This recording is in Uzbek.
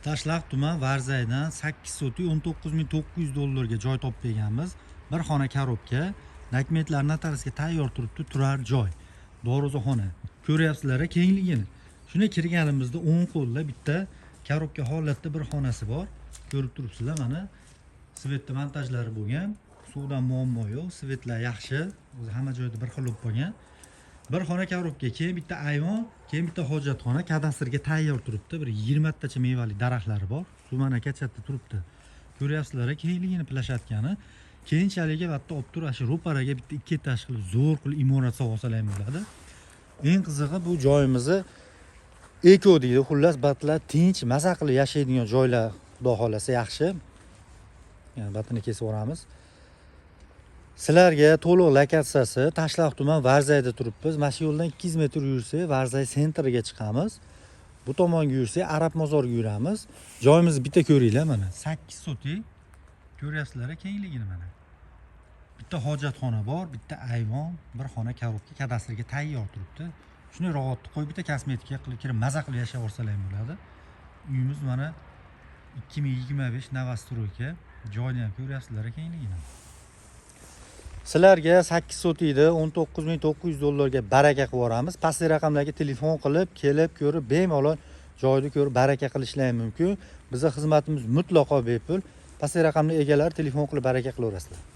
Tashlaq tuman Varzaydan 8 soti 19.900 dollarga joy topib berganmiz. Bir xona korobka, dokumentlar notariusga tayyor turibdi, turar joy. Dorixona. Ko'ryapsizlar kengligini. Shuna kirganimizda o'ng qo'lda bitta korobka holatda bir xonasi bor. Ko'rib turibsizlar mana. Svetda montajlari bo'lgan. Suvdan muammo yo'q, svetlar yaxshi. O'zi hamma joyda bir xil bo'lib qolgan. Bir xona korobka, keyin bitta ayvon, keyin bitta hojatxona kadastrga tayyor turibdi. Bir 20 tacha mevali daraxtlari bor. Sumana kachatda turibdi. Ko'ryapsizlar, kengligini plashadgani. Keyinchalik albatta olib turib, shu ro'paraga bitta 2 etash qilib zo'r qilib imorat solsa ham bo'ladi. Eng qizig'i bu joyimizni eko deydi. Xullas batlar tinch, maza qilib yashaydigan joylar, xudo xolasa yaxshi. Yani batini kesib o'ramiz. Sizlarga to'liq lokatsiyasi Tashlaq tuman Varzayda turibmiz. Mana shu yo'ldan 200 metr yursak, Varzay sentriga chiqamiz. Bu tomonga yursak, Arab mozoriga yuramiz. Joyimizni bitta ko'ringlar mana. 8 soti. Ko'ryapsizlar kengligini mana. Bitta hojatxona bor, bitta ayvon, bir xona korobka kadastrga tayyor turibdi. Shuni ro'yxatga qo'yib bitta kosmetika qilib kirib, maza qilib yashab olsalar ham bo'ladi. Uyimiz mana 2025 Novostroyka. Joyni ham ko'ryapsizlar kengligini. Sizlarga 8 sotida 19.900 dollarga baraka qilib yuboramiz. Pastki raqamlarga telefon qilib, kelib ko'rib, bemalol joyni ko'rib baraka qilishlar mumkin. Bizning xizmatimiz mutlaqo bepul. Pastki raqamli egalari telefon qilib baraka qilaverasizlar.